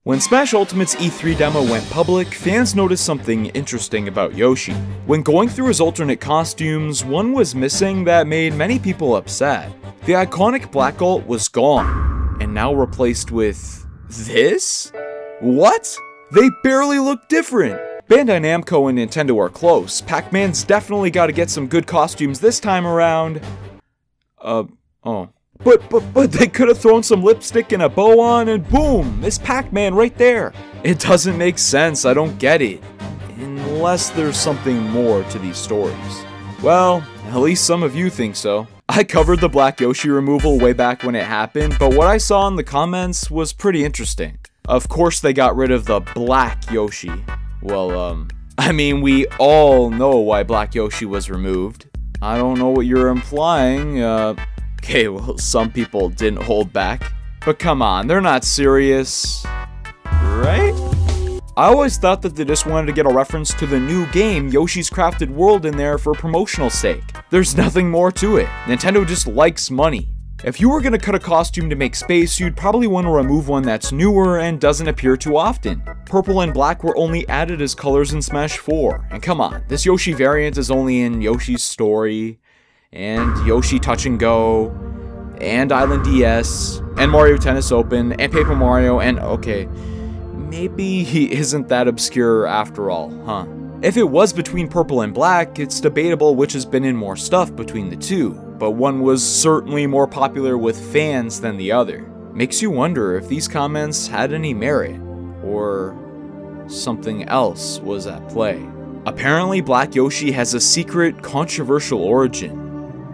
When Smash Ultimate's E3 demo went public, fans noticed something interesting about Yoshi. When going through his alternate costumes, one was missing that made many people upset. The iconic black ult was gone, and now replaced with this? What? They barely look different! Bandai Namco and Nintendo are close. Pac-Man's definitely gotta get some good costumes this time around. But they could have thrown some lipstick and a bow on and boom, it's Pac-Man right there. It doesn't make sense, I don't get it. Unless there's something more to these stories. Well, at least some of you think so. I covered the Black Yoshi removal way back when it happened, but what I saw in the comments was pretty interesting. Of course they got rid of the Black Yoshi. Well, I mean, we all know why Black Yoshi was removed. I don't know what you're implying, okay, well, some people didn't hold back. But come on, they're not serious, right? I always thought that they just wanted to get a reference to the new game, Yoshi's Crafted World, in there for promotional sake. There's nothing more to it. Nintendo just likes money. If you were gonna cut a costume to make space, you'd probably want to remove one that's newer and doesn't appear too often. Purple and black were only added as colors in Smash 4. And come on, this Yoshi variant is only in Yoshi's Story, and Yoshi Touch and Go, and Island DS, and Mario Tennis Open, and Paper Mario, and okay, maybe he isn't that obscure after all, huh? If it was between purple and black, it's debatable which has been in more stuff between the two, but one was certainly more popular with fans than the other. Makes you wonder if these comments had any merit, or something else was at play. Apparently Black Yoshi has a secret, controversial origin,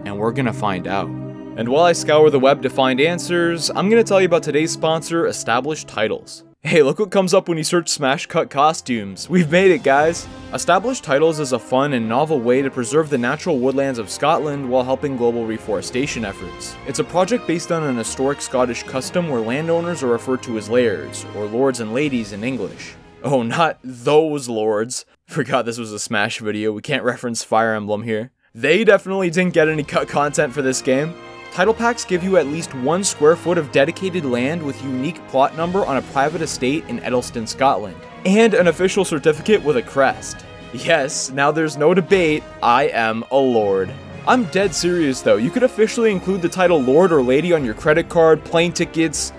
and we're gonna find out. And while I scour the web to find answers, I'm gonna tell you about today's sponsor, Established Titles. Hey, look what comes up when you search Smash Cut Costumes. We've made it, guys! Established Titles is a fun and novel way to preserve the natural woodlands of Scotland while helping global reforestation efforts. It's a project based on an historic Scottish custom where landowners are referred to as lairds, or lords and ladies in English. Oh, not those lords. Forgot this was a Smash video, we can't reference Fire Emblem here. They definitely didn't get any cut content for this game. Title packs give you at least 1 square foot of dedicated land with unique plot number on a private estate in Edelston, Scotland, and an official certificate with a crest. Yes, now there's no debate, I am a lord. I'm dead serious though, you could officially include the title lord or lady on your credit card, plane tickets,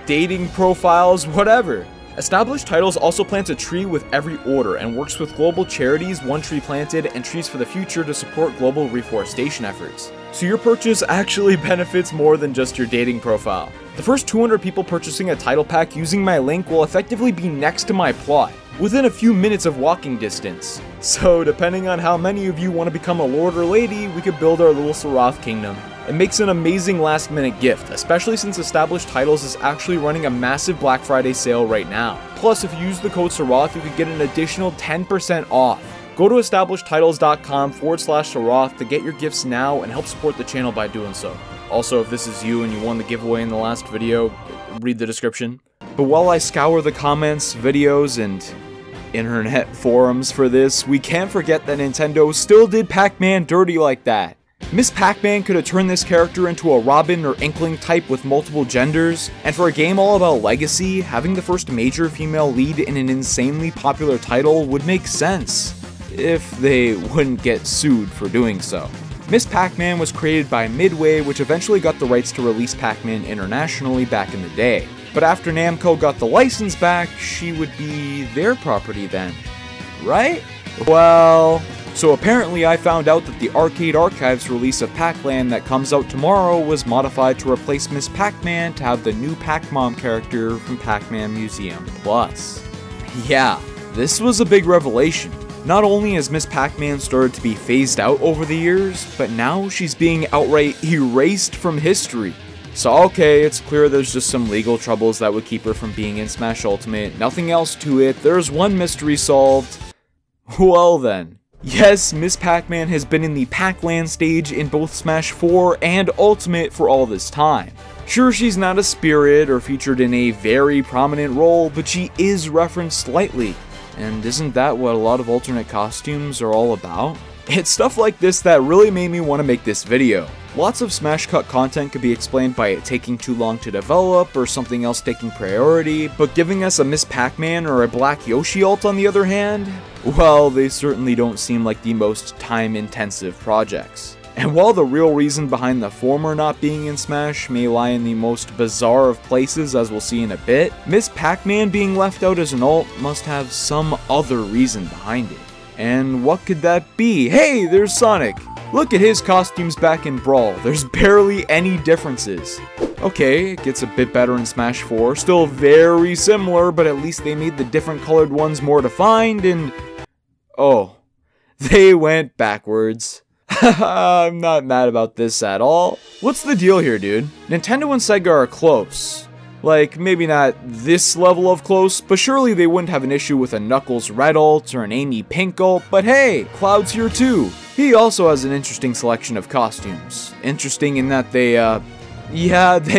dating profiles, whatever. Established Titles also plants a tree with every order and works with global charities, One Tree Planted, and Trees for the Future to support global reforestation efforts. So your purchase actually benefits more than just your dating profile. The first 200 people purchasing a title pack using my link will effectively be next to my plot, within a few minutes of walking distance. So depending on how many of you want to become a lord or lady, we could build our little Siiroth kingdom. It makes an amazing last minute gift, especially since Established Titles is actually running a massive Black Friday sale right now. Plus, if you use the code Siiroth, you could get an additional 10% off. Go to establishedtitles.com/Siiroth to get your gifts now and help support the channel by doing so. Also, if this is you and you won the giveaway in the last video, read the description. But while I scour the comments, videos, and internet forums for this, we can't forget that Nintendo still did Pac-Man dirty like that. Miss Pac-Man could have turned this character into a Robin or Inkling type with multiple genders, and for a game all about legacy, having the first major female lead in an insanely popular title would make sense, if they wouldn't get sued for doing so. Miss Pac-Man was created by Midway, which eventually got the rights to release Pac-Man internationally back in the day. But after Namco got the license back, she would be their property then, right? Well, so apparently I found out that the Arcade Archives release of Pac-Land that comes out tomorrow was modified to replace Miss Pac-Man to have the new Pac-Mom character from Pac-Man Museum Plus. Yeah, this was a big revelation. Not only has Miss Pac-Man started to be phased out over the years, but now she's being outright erased from history. So okay, it's clear there's just some legal troubles that would keep her from being in Smash Ultimate, nothing else to it, there's one mystery solved. Well then. Yes, Miss Pac-Man has been in the Pac-Land stage in both Smash 4 and Ultimate for all this time. Sure, she's not a spirit or featured in a very prominent role, but she is referenced slightly. And isn't that what a lot of alternate costumes are all about? It's stuff like this that really made me want to make this video. Lots of Smash Cut content could be explained by it taking too long to develop or something else taking priority, but giving us a Miss Pac-Man or a Black Yoshi ult on the other hand, well, they certainly don't seem like the most time-intensive projects. And while the real reason behind the former not being in Smash may lie in the most bizarre of places, as we'll see in a bit, Miss Pac-Man being left out as an ult must have some other reason behind it. And what could that be? Hey, there's Sonic! Look at his costumes back in Brawl, there's barely any differences. Okay, it gets a bit better in Smash 4, still very similar, but at least they made the different colored ones more defined and... oh, they went backwards. I'm not mad about this at all. What's the deal here, dude? Nintendo and Sega are close. Like, maybe not this level of close, but surely they wouldn't have an issue with a Knuckles red ult or an Amy pink ult, but hey, Cloud's here too. He also has an interesting selection of costumes. Interesting in that they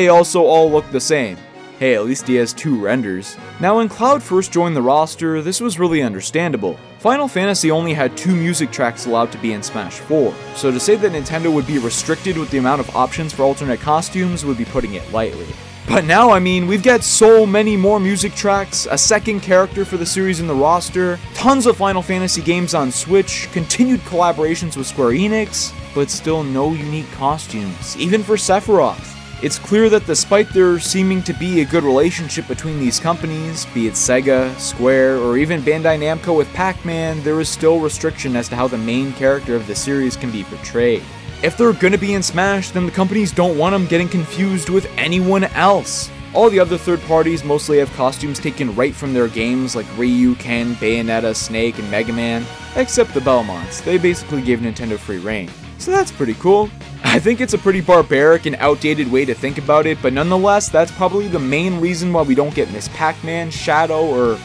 also all look the same. Hey, at least he has 2 renders. Now when Cloud first joined the roster, this was really understandable. Final Fantasy only had 2 music tracks allowed to be in Smash 4, so to say that Nintendo would be restricted with the amount of options for alternate costumes would be putting it lightly. But now, I mean, we've got so many more music tracks, a second character for the series in the roster, tons of Final Fantasy games on Switch, continued collaborations with Square Enix, but still no unique costumes, even for Sephiroth. It's clear that despite there seeming to be a good relationship between these companies, be it Sega, Square, or even Bandai Namco with Pac-Man, there is still restriction as to how the main character of the series can be portrayed. If they're gonna be in Smash, then the companies don't want them getting confused with anyone else. All the other third parties mostly have costumes taken right from their games like Ryu, Ken, Bayonetta, Snake, and Mega Man, except the Belmonts. They basically gave Nintendo free reign. So that's pretty cool. I think it's a pretty barbaric and outdated way to think about it, but nonetheless, that's probably the main reason why we don't get Miss Pac-Man, Shadow, or,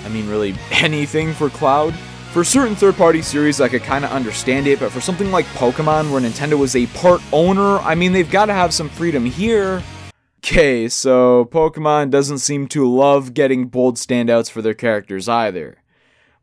I mean really anything for Cloud. For certain third-party series, I could kinda understand it, but for something like Pokemon, where Nintendo is a part owner, I mean they've gotta have some freedom here. Okay, so Pokemon doesn't seem to love getting bold standouts for their characters either,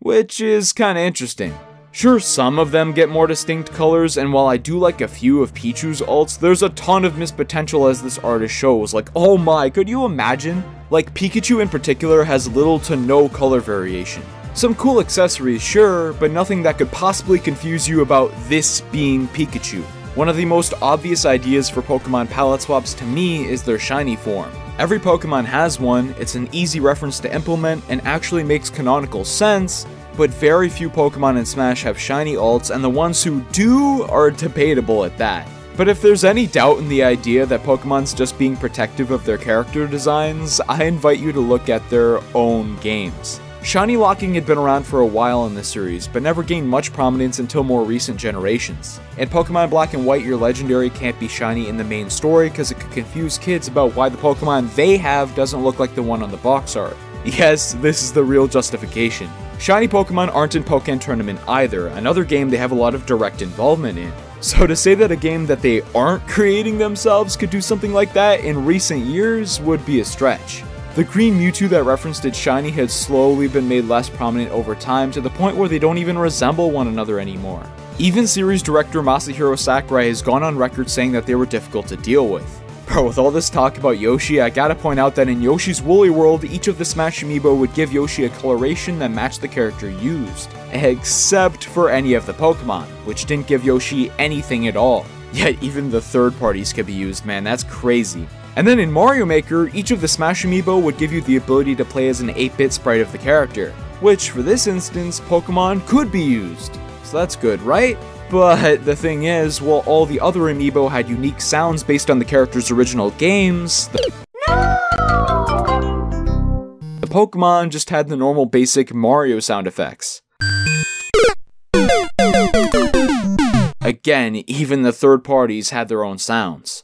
which is kinda interesting. Sure, some of them get more distinct colors, and while I do like a few of Pichu's ults, there's a ton of missed potential as this artist shows. Like, oh my, could you imagine? Like, Pikachu in particular has little to no color variation. Some cool accessories, sure, but nothing that could possibly confuse you about this being Pikachu. One of the most obvious ideas for Pokemon palette swaps to me is their shiny form. Every Pokemon has one, it's an easy reference to implement, and actually makes canonical sense, but very few Pokemon in Smash have shiny ults, and the ones who do are debatable at that. But if there's any doubt in the idea that Pokemon's just being protective of their character designs, I invite you to look at their own games. Shiny locking had been around for a while in this series, but never gained much prominence until more recent generations. In Pokemon Black and White, your legendary can't be shiny in the main story because it could confuse kids about why the Pokemon they have doesn't look like the one on the box art. Yes, this is the real justification. Shiny Pokemon aren't in Pokken Tournament either, another game they have a lot of direct involvement in. So to say that a game that they aren't creating themselves could do something like that in recent years would be a stretch. The green Mewtwo that referenced its shiny has slowly been made less prominent over time to the point where they don't even resemble one another anymore. Even series director Masahiro Sakurai has gone on record saying that they were difficult to deal with. Bro, with all this talk about Yoshi, I gotta point out that in Yoshi's Woolly World, each of the Smash Amiibo would give Yoshi a coloration that matched the character used, except for any of the Pokemon, which didn't give Yoshi anything at all. Yet even the third parties could be used, man, that's crazy. And then in Mario Maker, each of the Smash Amiibo would give you the ability to play as an 8-bit sprite of the character, which for this instance, Pokemon could be used. So that's good, right? But the thing is, while all the other Amiibo had unique sounds based on the character's original games, the Pokemon just had the normal basic Mario sound effects. Again, even the third parties had their own sounds.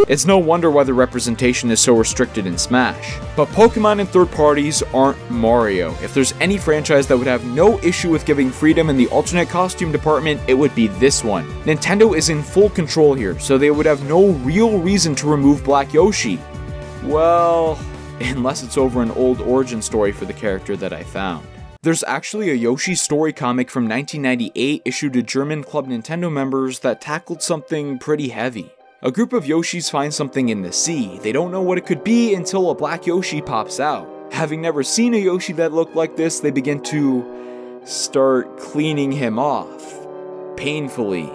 It's no wonder why the representation is so restricted in Smash. But Pokemon and third parties aren't Mario. If there's any franchise that would have no issue with giving freedom in the alternate costume department, it would be this one. Nintendo is in full control here, so they would have no real reason to remove Black Yoshi. Well, unless it's over an old origin story for the character that I found. There's actually a Yoshi story comic from 1998 issued to German Club Nintendo members that tackled something pretty heavy. A group of Yoshis find something in the sea. They don't know what it could be until a black Yoshi pops out. Having never seen a Yoshi that looked like this, they begin to start cleaning him off. Painfully.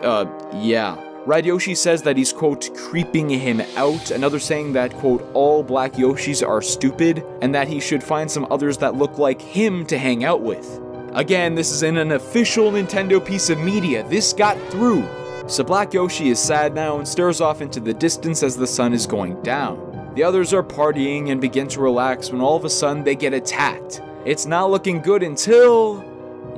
Yeah. Red Yoshi says that he's, quote, creeping him out, another saying that, quote, all black Yoshis are stupid, and that he should find some others that look like him to hang out with. Again, this is in an official Nintendo piece of media. This got through. So Black Yoshi is sad now and stares off into the distance as the sun is going down. The others are partying and begin to relax when all of a sudden they get attacked. It's not looking good until...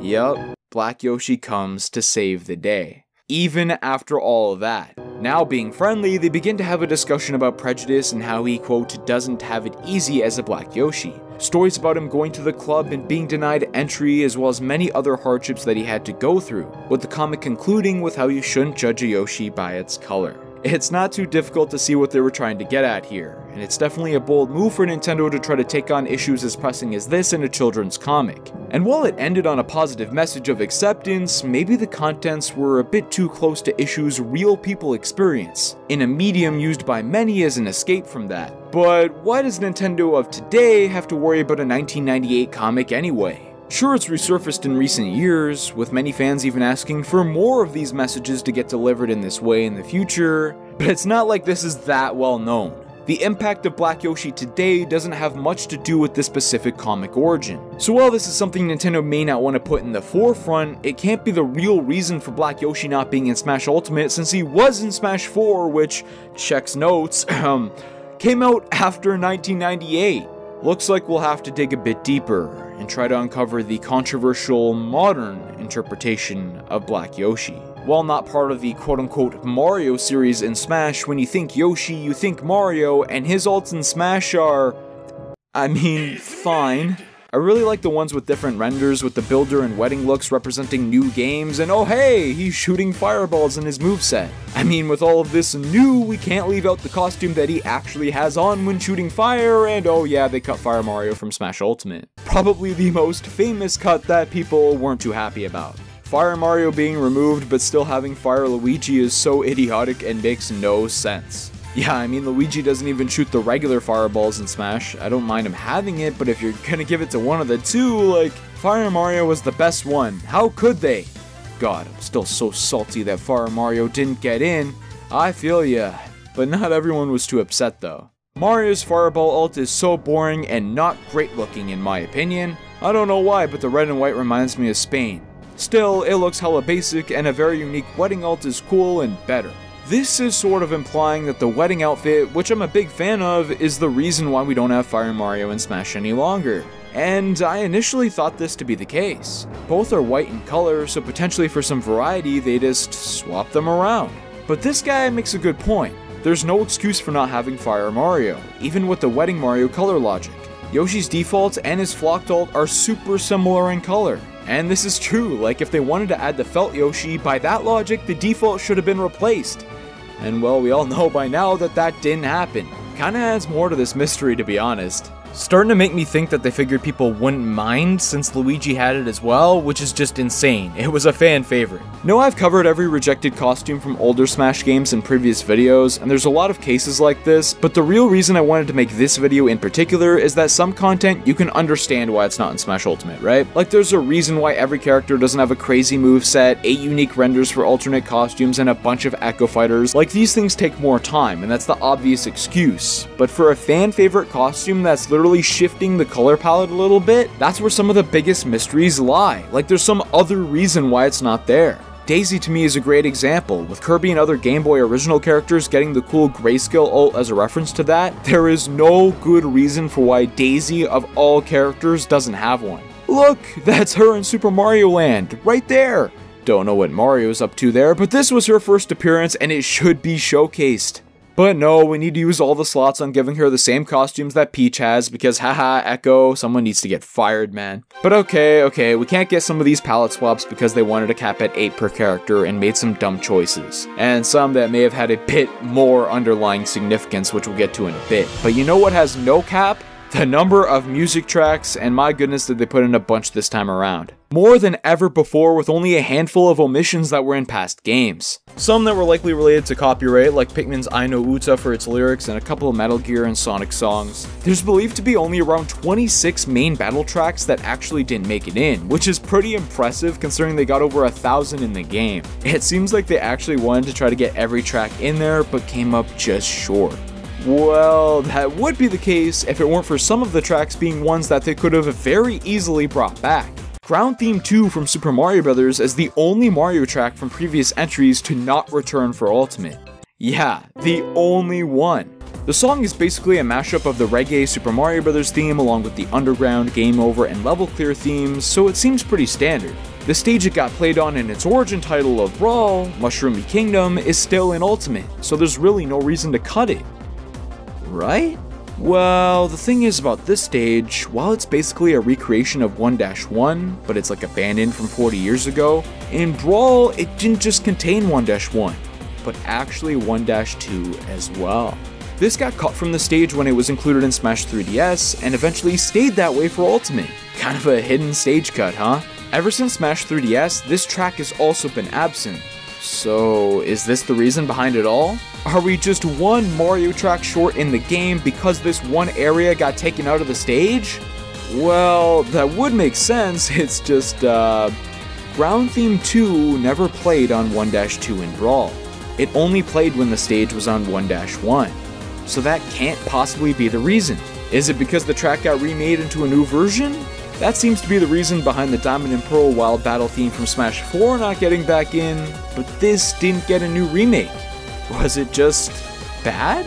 Yup, Black Yoshi comes to save the day. Even after all of that. Now being friendly, they begin to have a discussion about prejudice and how he, quote, doesn't have it easy as a black Yoshi. Stories about him going to the club and being denied entry, as well as many other hardships that he had to go through, with the comic concluding with how you shouldn't judge a Yoshi by its color. It's not too difficult to see what they were trying to get at here, and it's definitely a bold move for Nintendo to try to take on issues as pressing as this in a children's comic. And while it ended on a positive message of acceptance, maybe the contents were a bit too close to issues real people experience, in a medium used by many as an escape from that. But why does Nintendo of today have to worry about a 1998 comic anyway? Sure, it's resurfaced in recent years, with many fans even asking for more of these messages to get delivered in this way in the future, but it's not like this is that well known. The impact of Black Yoshi today doesn't have much to do with this specific comic origin. So while this is something Nintendo may not want to put in the forefront, it can't be the real reason for Black Yoshi not being in Smash Ultimate since he was in Smash 4, which, checks notes, came out after 1998. Looks like we'll have to dig a bit deeper and try to uncover the controversial modern interpretation of Black Yoshi. While not part of the quote-unquote Mario series in Smash, when you think Yoshi, you think Mario, and his ults in Smash are... I mean, fine. I really like the ones with different renders, with the builder and wedding looks representing new games, and oh hey, he's shooting fireballs in his moveset. I mean, with all of this new, we can't leave out the costume that he actually has on when shooting fire, and oh yeah, they cut Fire Mario from Smash Ultimate. Probably the most famous cut that people weren't too happy about. Fire Mario being removed but still having Fire Luigi is so idiotic and makes no sense. Yeah, I mean, Luigi doesn't even shoot the regular fireballs in Smash. I don't mind him having it, but if you're gonna give it to one of the two, like, Fire Mario was the best one. How could they? God, I'm still so salty that Fire Mario didn't get in. I feel ya. But not everyone was too upset though. Mario's Fireball ult is so boring and not great looking in my opinion. I don't know why, but the red and white reminds me of Spain. Still, it looks hella basic, and a very unique wedding ult is cool and better. This is sort of implying that the wedding outfit, which I'm a big fan of, is the reason why we don't have Fire Mario in Smash any longer. And I initially thought this to be the case. Both are white in color, so potentially for some variety, they just swap them around. But this guy makes a good point. There's no excuse for not having Fire Mario, even with the wedding Mario color logic. Yoshi's defaults and his flocked ult are super similar in color. And this is true, like if they wanted to add the felt Yoshi, by that logic, the default should have been replaced. And well, we all know by now that that didn't happen. Kinda adds more to this mystery, to be honest. Starting to make me think that they figured people wouldn't mind since Luigi had it as well, which is just insane. It was a fan favorite. No, I've covered every rejected costume from older Smash games in previous videos, and there's a lot of cases like this, but the real reason I wanted to make this video in particular is that some content you can understand why it's not in Smash Ultimate, right? Like there's a reason why every character doesn't have a crazy moveset, 8 unique renders for alternate costumes, and a bunch of Echo Fighters. Like these things take more time, and that's the obvious excuse. But for a fan favorite costume that's literally shifting the color palette a little bit, that's where some of the biggest mysteries lie. Like there's some other reason why it's not there. Daisy to me is a great example, with Kirby and other Game Boy original characters getting the cool grayscale ult as a reference to that. There is no good reason for why Daisy of all characters doesn't have one. Look, that's her in Super Mario Land, right there. Don't know what Mario's up to there, but this was her first appearance and it should be showcased. But no, we need to use all the slots on giving her the same costumes that Peach has because haha, Echo, someone needs to get fired, man. But okay, we can't get some of these palette swaps because they wanted a cap at 8 per character and made some dumb choices. And some that may have had a bit more underlying significance, which we'll get to in a bit. But you know what has no cap? The number of music tracks, and my goodness did they put in a bunch this time around. More than ever before, with only a handful of omissions that were in past games. Some that were likely related to copyright, like Pikmin's I No Uta for its lyrics and a couple of Metal Gear and Sonic songs. There's believed to be only around 26 main battle tracks that actually didn't make it in, which is pretty impressive considering they got over 1,000 in the game. It seems like they actually wanted to try to get every track in there, but came up just short. Well, that would be the case if it weren't for some of the tracks being ones that they could have very easily brought back. Ground Theme 2 from Super Mario Bros. Is the only Mario track from previous entries to not return for Ultimate. Yeah, the only one. The song is basically a mashup of the reggae Super Mario Bros. Theme along with the underground, game over, and level clear themes, so it seems pretty standard. The stage it got played on in its origin title of Brawl, Mushroomy Kingdom, is still in Ultimate, so there's really no reason to cut it. Right? Well, the thing is about this stage, while it's basically a recreation of 1-1, but it's like abandoned from 40 years ago, in Brawl, it didn't just contain 1-1, but actually 1-2 as well. This got cut from the stage when it was included in Smash 3DS, and eventually stayed that way for Ultimate. Kind of a hidden stage cut, huh? Ever since Smash 3DS, this track has also been absent. So, is this the reason behind it all? Are we just one Mario track short in the game because this one area got taken out of the stage? Well, that would make sense, it's just, Ground Theme 2 never played on 1-2 in Brawl. It only played when the stage was on 1-1. So that can't possibly be the reason. Is it because the track got remade into a new version? That seems to be the reason behind the Diamond and Pearl Wild Battle theme from Smash 4 not getting back in, but this didn't get a new remake. Was it just bad?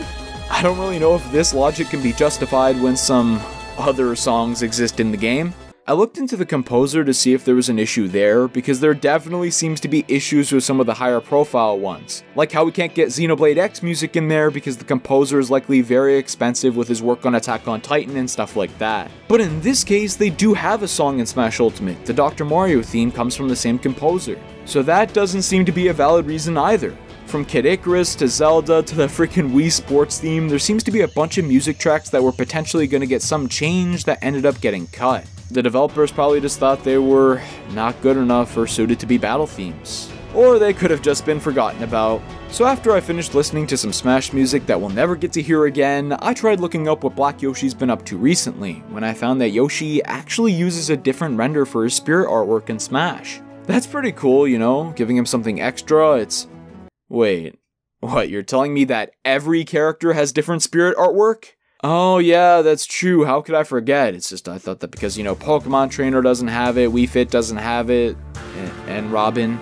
I don't really know if this logic can be justified when some other songs exist in the game. I looked into the composer to see if there was an issue there, because there definitely seems to be issues with some of the higher profile ones. Like how we can't get Xenoblade X music in there because the composer is likely very expensive with his work on Attack on Titan and stuff like that. But in this case, they do have a song in Smash Ultimate. The Dr. Mario theme comes from the same composer. So that doesn't seem to be a valid reason either. From Kid Icarus to Zelda to the freaking Wii Sports theme, there seems to be a bunch of music tracks that were potentially going to get some change that ended up getting cut. The developers probably just thought they were not good enough or suited to be battle themes. Or they could have just been forgotten about. So after I finished listening to some Smash music that we'll never get to hear again, I tried looking up what Black Yoshi's been up to recently, when I found that Yoshi actually uses a different render for his spirit artwork in Smash. That's pretty cool, you know, giving him something extra. It's... Wait, what, you're telling me that every character has different spirit artwork? Oh yeah, that's true, how could I forget? It's just I thought that because, you know, Pokemon Trainer doesn't have it, Wii Fit doesn't have it, and Robin,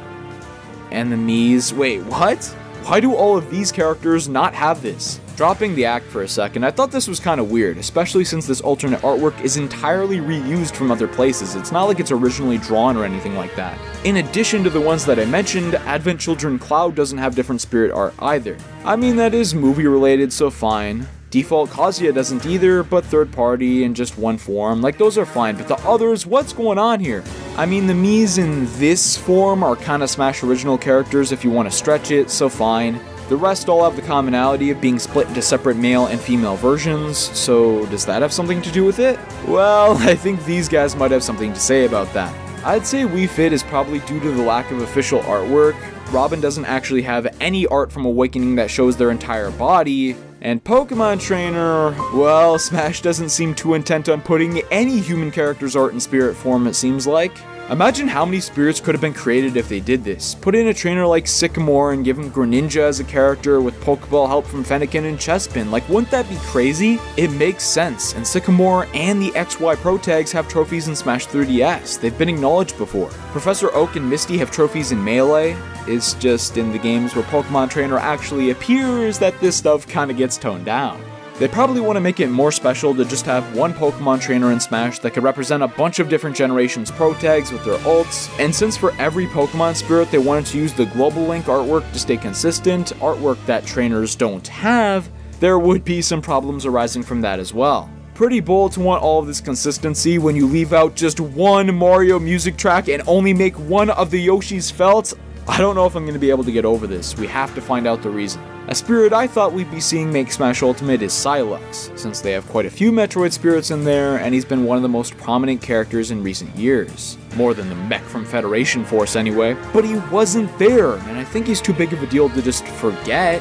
and the Mii's. Wait, what? Why do all of these characters not have this? Dropping the act for a second, I thought this was kind of weird, especially since this alternate artwork is entirely reused from other places. It's not like it's originally drawn or anything like that. In addition to the ones that I mentioned, Advent Children Cloud doesn't have different spirit art either. I mean, that is movie related, so fine. Default Kazuya doesn't either, but third party in just one form, like those are fine, but the others, what's going on here? I mean, the Mii's in this form are kinda Smash original characters if you want to stretch it, so fine. The rest all have the commonality of being split into separate male and female versions, so does that have something to do with it? Well, I think these guys might have something to say about that. I'd say Wii Fit is probably due to the lack of official artwork. Robin doesn't actually have any art from Awakening that shows their entire body, and Pokemon Trainer, well, Smash doesn't seem too intent on putting any human character's art in spirit form, it seems like. Imagine how many spirits could have been created if they did this. Put in a trainer like Sycamore and give him Greninja as a character with Pokeball help from Fennekin and Chespin. Like, wouldn't that be crazy? It makes sense, and Sycamore and the XY Pro tags have trophies in Smash 3DS. They've been acknowledged before. Professor Oak and Misty have trophies in Melee. It's just in the games where Pokemon Trainer actually appears that this stuff kinda gets toned down. They probably want to make it more special to just have one Pokemon Trainer in Smash that could represent a bunch of different generations Pro tags with their ults, and since for every Pokemon spirit they wanted to use the Global Link artwork to stay consistent, artwork that trainers don't have, there would be some problems arising from that as well. Pretty bold to want all of this consistency when you leave out just one Mario music track and only make one of the Yoshi's felt. I don't know if I'm going to be able to get over this. We have to find out the reason. A spirit I thought we'd be seeing make Smash Ultimate is Psylux, since they have quite a few Metroid spirits in there, and he's been one of the most prominent characters in recent years. More than the mech from Federation Force anyway. But he wasn't there, and I think he's too big of a deal to just forget.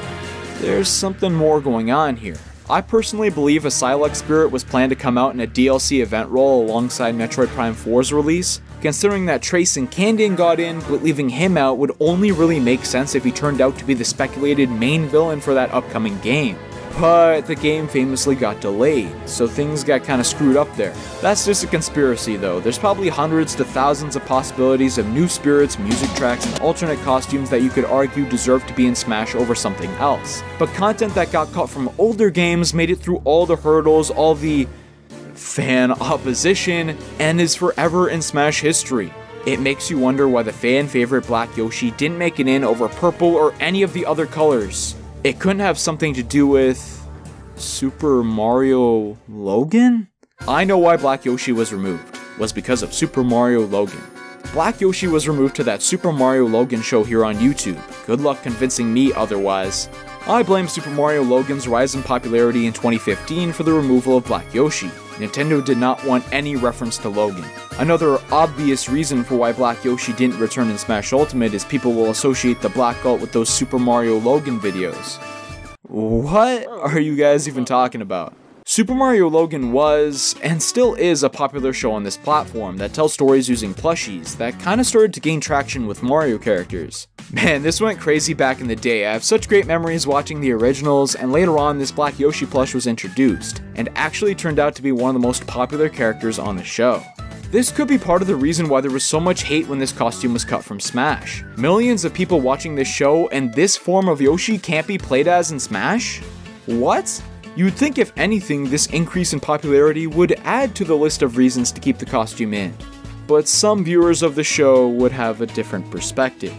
There's something more going on here. I personally believe a Psylux spirit was planned to come out in a DLC event role alongside Metroid Prime 4's release. Considering that Trace and Candon got in, but leaving him out would only really make sense if he turned out to be the speculated main villain for that upcoming game. But the game famously got delayed, so things got kinda screwed up there. That's just a conspiracy though. There's probably hundreds to thousands of possibilities of new spirits, music tracks, and alternate costumes that you could argue deserve to be in Smash over something else. But content that got cut from older games made it through all the hurdles, all the fan opposition, and is forever in Smash history. It makes you wonder why the fan favorite Black Yoshi didn't make it in over purple or any of the other colors. It couldn't have something to do with Super Mario Logan? I know why Black Yoshi was removed. Was because of Super Mario Logan. Black Yoshi was removed to that Super Mario Logan show here on YouTube. Good luck convincing me otherwise. I blame Super Mario Logan's rise in popularity in 2015 for the removal of Black Yoshi. Nintendo did not want any reference to Logan. Another obvious reason for why Black Yoshi didn't return in Smash Ultimate is people will associate the Black Alt with those Super Mario Logan videos. What are you guys even talking about? Super Mario Logan was, and still is, a popular show on this platform that tells stories using plushies that kinda started to gain traction with Mario characters. Man, this went crazy back in the day. I have such great memories watching the originals, and later on this Black Yoshi plush was introduced, and actually turned out to be one of the most popular characters on the show. This could be part of the reason why there was so much hate when this costume was cut from Smash. Millions of people watching this show, and this form of Yoshi can't be played as in Smash? What? You'd think if anything, this increase in popularity would add to the list of reasons to keep the costume in. But some viewers of the show would have a different perspective.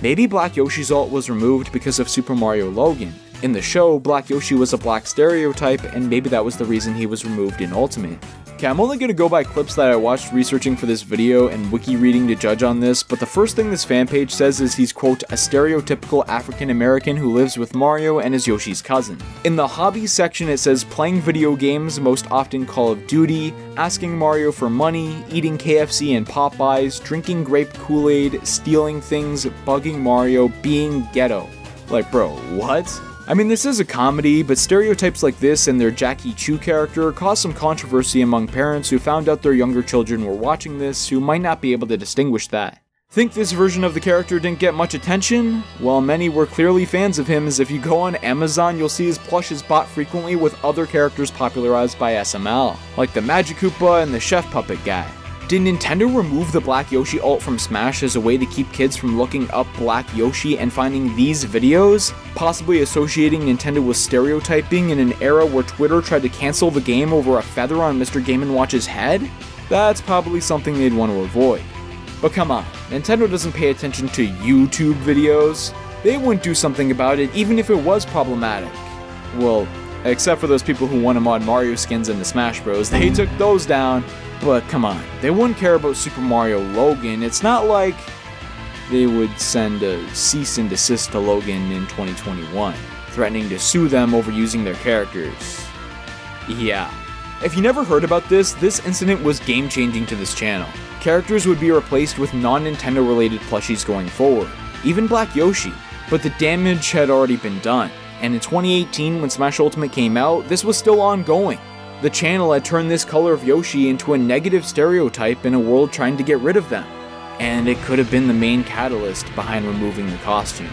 Maybe Black Yoshi's ult was removed because of Super Mario Logan. In the show, Black Yoshi was a black stereotype, and maybe that was the reason he was removed in Ultimate. Okay, I'm only gonna go by clips that I watched researching for this video and wiki reading to judge on this, but the first thing this fan page says is he's, quote, a stereotypical African American who lives with Mario and is Yoshi's cousin. In the hobbies section it says playing video games, most often Call of Duty, asking Mario for money, eating KFC and Popeyes, drinking grape Kool-Aid, stealing things, bugging Mario, being ghetto. Like, bro, what? I mean, this is a comedy, but stereotypes like this and their Jackie Chu character caused some controversy among parents who found out their younger children were watching this who might not be able to distinguish that. Think this version of the character didn't get much attention? Well, many were clearly fans of him, as if you go on Amazon, you'll see his plushes bought frequently with other characters popularized by SML, like the Magic Koopa and the Chef Puppet guy. Did Nintendo remove the Black Yoshi ult from Smash as a way to keep kids from looking up Black Yoshi and finding these videos? Possibly associating Nintendo with stereotyping in an era where Twitter tried to cancel the game over a feather on Mr. Game & Watch's head? That's probably something they'd want to avoid. But come on, Nintendo doesn't pay attention to YouTube videos. They wouldn't do something about it even if it was problematic. Well, except for those people who want to mod Mario skins into Smash Bros. They took those down. But come on, they wouldn't care about Super Mario Logan. It's not like they would send a cease and desist to Logan in 2021, threatening to sue them over using their characters. Yeah. If you never heard about this incident was game-changing to this channel. Characters would be replaced with non-Nintendo related plushies going forward, even Black Yoshi, but the damage had already been done, and in 2018 when Smash Ultimate came out, this was still ongoing. The channel had turned this color of Yoshi into a negative stereotype in a world trying to get rid of them, and it could have been the main catalyst behind removing the costume.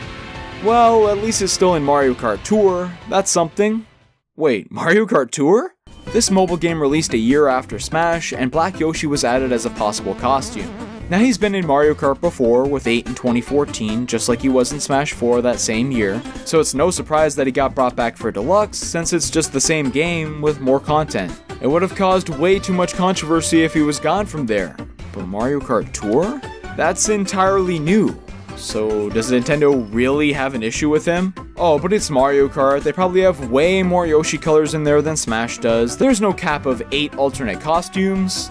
Well, at least it's still in Mario Kart Tour, that's something. Wait, Mario Kart Tour? This mobile game released a year after Smash, and Black Yoshi was added as a possible costume. Now he's been in Mario Kart before, with 8 in 2014, just like he was in Smash 4 that same year, so it's no surprise that he got brought back for Deluxe, since it's just the same game with more content. It would have caused way too much controversy if he was gone from there. But Mario Kart Tour? That's entirely new. So does Nintendo really have an issue with him? Oh, but it's Mario Kart, they probably have way more Yoshi colors in there than Smash does. There's no cap of 8 alternate costumes.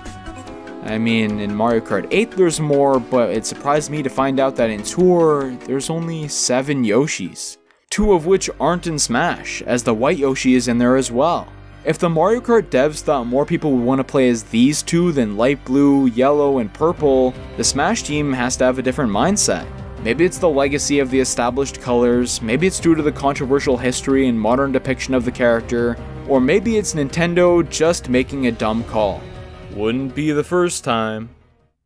I mean, in Mario Kart 8 there's more, but it surprised me to find out that in Tour, there's only 7 Yoshis. two of which aren't in Smash, as the white Yoshi is in there as well. If the Mario Kart devs thought more people would want to play as these two than light blue, yellow, and purple, the Smash team has to have a different mindset. Maybe it's the legacy of the established colors, maybe it's due to the controversial history and modern depiction of the character, or maybe it's Nintendo just making a dumb call. Wouldn't be the first time.